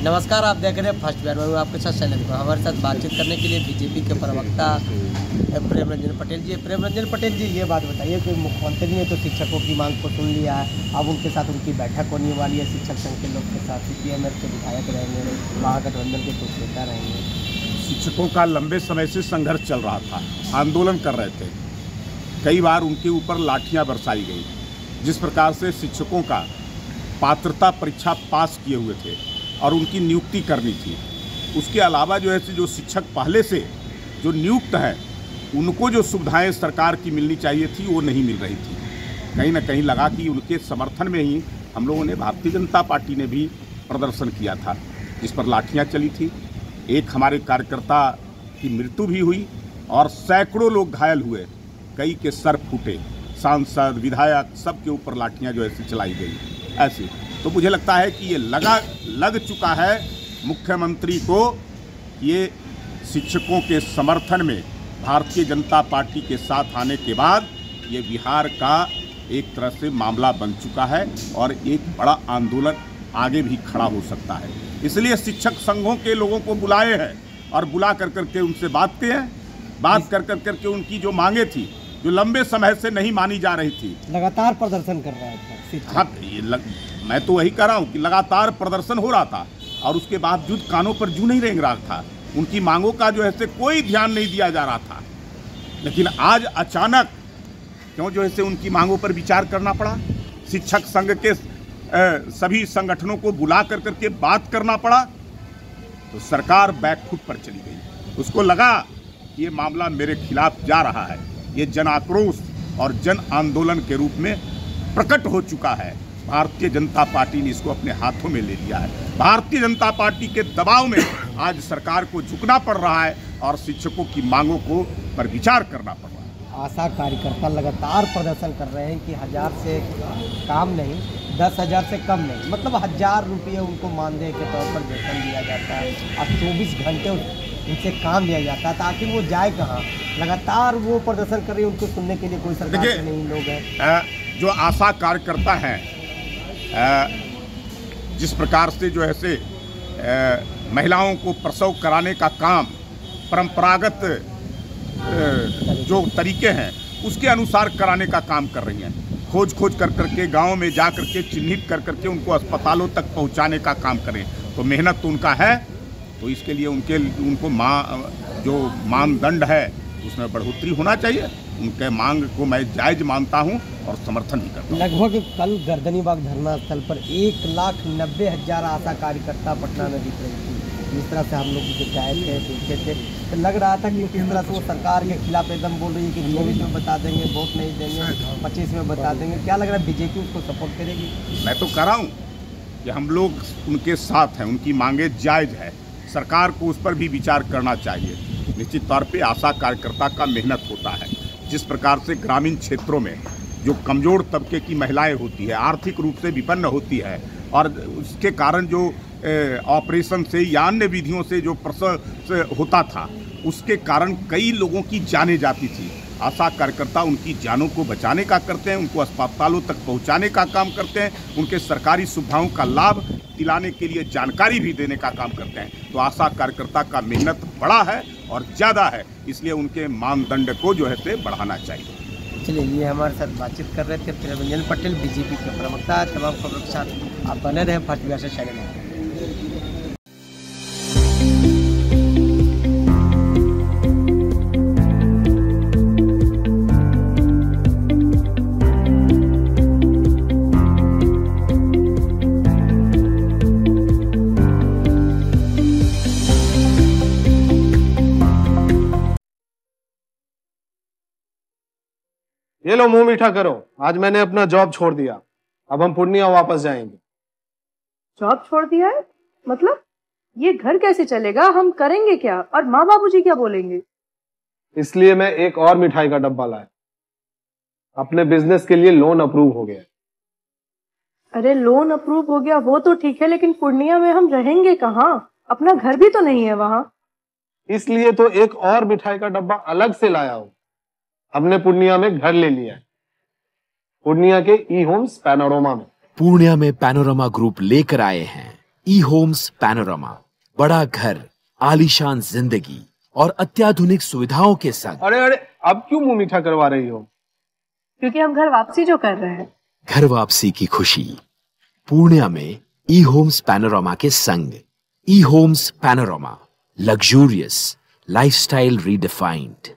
नमस्कार, आप देख रहे हैं फर्स्ट बिहार। मैं आपके साथ शैलेंद्र। हमारे साथ बातचीत करने के लिए बीजेपी के प्रवक्ता प्रेम रंजन पटेल जी। प्रेम रंजन पटेल जी, ये बात बताइए कि मुख्यमंत्री ने तो शिक्षकों की मांग को सुन लिया है, अब उनके साथ उनकी बैठक होने वाली है। शिक्षक संघ के लोग के साथ CPM के विधायक रहेंगे, महागठबंधन के कुछ नेता रहेंगे। शिक्षकों का लंबे समय से संघर्ष चल रहा था, आंदोलन कर रहे थे। कई बार उनके ऊपर लाठियां बरसाई गई। जिस प्रकार से शिक्षकों का पात्रता परीक्षा पास किए हुए थे और उनकी नियुक्ति करनी थी, उसके अलावा जो शिक्षक पहले से जो नियुक्त हैं उनको जो सुविधाएं सरकार की मिलनी चाहिए थी वो नहीं मिल रही थी। कहीं ना कहीं लगा कि उनके समर्थन में ही हम लोगों ने, भारतीय जनता पार्टी ने भी प्रदर्शन किया था, जिस पर लाठियां चली थी। एक हमारे कार्यकर्ता की मृत्यु भी हुई और सैकड़ों लोग घायल हुए, कई के सर फूटे, सांसद, विधायक, सबके ऊपर लाठियां चलाई गई। ऐसे तो मुझे लगता है कि ये लग चुका है मुख्यमंत्री को, ये शिक्षकों के समर्थन में भारतीय जनता पार्टी के साथ आने के बाद ये बिहार का एक तरह से मामला बन चुका है और एक बड़ा आंदोलन आगे भी खड़ा हो सकता है। इसलिए शिक्षक संघों के लोगों को बुलाए हैं और बुला कर करके उनसे बात कर करके उनकी जो मांगे थी, जो लंबे समय से नहीं मानी जा रही थी, लगातार प्रदर्शन कर रहा था। हाँ, मैं तो वही कह रहा हूँ कि लगातार प्रदर्शन हो रहा था और उसके बावजूद कानों पर जूं नहीं रेंग रहा था। उनकी मांगों का कोई ध्यान नहीं दिया जा रहा था। लेकिन आज अचानक क्यों उनकी मांगों पर विचार करना पड़ा, शिक्षक संघ के सभी संगठनों को बुला कर करके बात करना पड़ा, तो सरकार बैकफुट पर चली गई। उसको लगा कि ये मामला मेरे खिलाफ जा रहा है, ये जन आक्रोश और जन आंदोलन के रूप में प्रकट हो चुका है। भारतीय जनता पार्टी ने इसको अपने हाथों में ले लिया है। भारतीय जनता पार्टी के दबाव में आज सरकार को झुकना पड़ रहा है और शिक्षकों की मांगों को पर विचार करना पड़ रहा है। आशा कार्यकर्ता लगातार प्रदर्शन कर रहे हैं कि 1000 से काम नहीं, 10,000 से कम नहीं, मतलब 1000 रुपये उनको मानदेय के तौर पर वेतन दिया जाता है और 24 घंटे उनसे काम लिया जाता है। तो आखिर वो जाए कहाँ? लगातार वो प्रदर्शन कर रही है, उनको सुनने के लिए कोई सरकार के नहीं लोग हैं। जो आशा कार्यकर्ता हैं, जिस प्रकार से महिलाओं को प्रसव कराने का काम परंपरागत जो तरीके हैं उसके अनुसार कराने का काम कर रही हैं। खोज कर करके गाँव में जा करके चिन्हित कर करके उनको अस्पतालों तक पहुंचाने का काम करें। तो मेहनत तो उनका है, तो इसके लिए उनको जो मानदंड है उसमें बढ़ोतरी होना चाहिए। उनके मांग को मैं जायज मानता हूं और समर्थन भी करता हूं। लगभग कल गर्दनीबाग धरना स्थल पर 1,90,000 आशा कार्यकर्ता पटना में दिख रही थी। जिस तरह से हम लोग गए थे, देखे थे, तो लग रहा था कि किस तरह से वो सरकार के खिलाफ एकदम बोल रही है कि 24 में बता देंगे, वोट नहीं देंगे, 25 में बता देंगे। क्या लग रहा है, बीजेपी उसको सपोर्ट करेगी? मैं तो कह रहा हूँ कि हम लोग उनके साथ हैं, उनकी मांगे जायज है, सरकार को उस पर भी विचार करना चाहिए। निश्चित तौर पे आशा कार्यकर्ता का मेहनत होता है। जिस प्रकार से ग्रामीण क्षेत्रों में जो कमज़ोर तबके की महिलाएं होती है, आर्थिक रूप से विपन्न होती है और उसके कारण जो ऑपरेशन से या अन्य विधियों से जो प्रसव होता था, उसके कारण कई लोगों की जानें जाती थी। आशा कार्यकर्ता उनकी जानों को बचाने का करते हैं, उनको अस्पतालों तक पहुंचाने का काम करते हैं, उनके सरकारी सुविधाओं का लाभ दिलाने के लिए जानकारी भी देने का काम करते हैं। तो आशा कार्यकर्ता का मेहनत बड़ा है और ज़्यादा है, इसलिए उनके मानदंड को बढ़ाना चाहिए। चलिए, ये हमारे साथ बातचीत कर रहे थे प्रेम रंजन पटेल, बीजेपी के प्रवक्ता। तमाम खबरों के साथ आप बने रहे फर्स्ट बिहार से शैलेंद्र। ये लो, मुंह मीठा करो। आज मैंने अपना जॉब छोड़ दिया, अब हम पूर्णिया वापस जाएंगे। जॉब छोड़ दिया है? मतलब ये घर कैसे चलेगा? हम करेंगे क्या? और माँ बाबूजी क्या बोलेंगे? इसलिए मैं एक और मिठाई का डब्बा लाया। अपने बिजनेस के लिए लोन अप्रूव हो गया। अरे लोन अप्रूव हो गया वो तो ठीक है, लेकिन पूर्णिया में हम रहेंगे कहाँ? अपना घर भी तो नहीं है वहाँ। इसलिए तो एक और मिठाई का डब्बा अलग से लाया हूँ। हमने पूर्णिया में घर ले लिया है, पूर्णिया के ई होम्स पैनोरमा में। पूर्णिया में पैनोरमा ग्रुप लेकर आए हैं ई होम्स पैनोरामा, बड़ा घर, आलीशान जिंदगी और अत्याधुनिक सुविधाओं के संग। अरे अरे, अब क्यों मुंह मीठा करवा रही हो? क्योंकि हम घर वापसी जो कर रहे हैं। घर वापसी की खुशी पूर्णिया में ई होम्स पैनोरामा के संग। ई homes panorama, luxurious lifestyle redefined.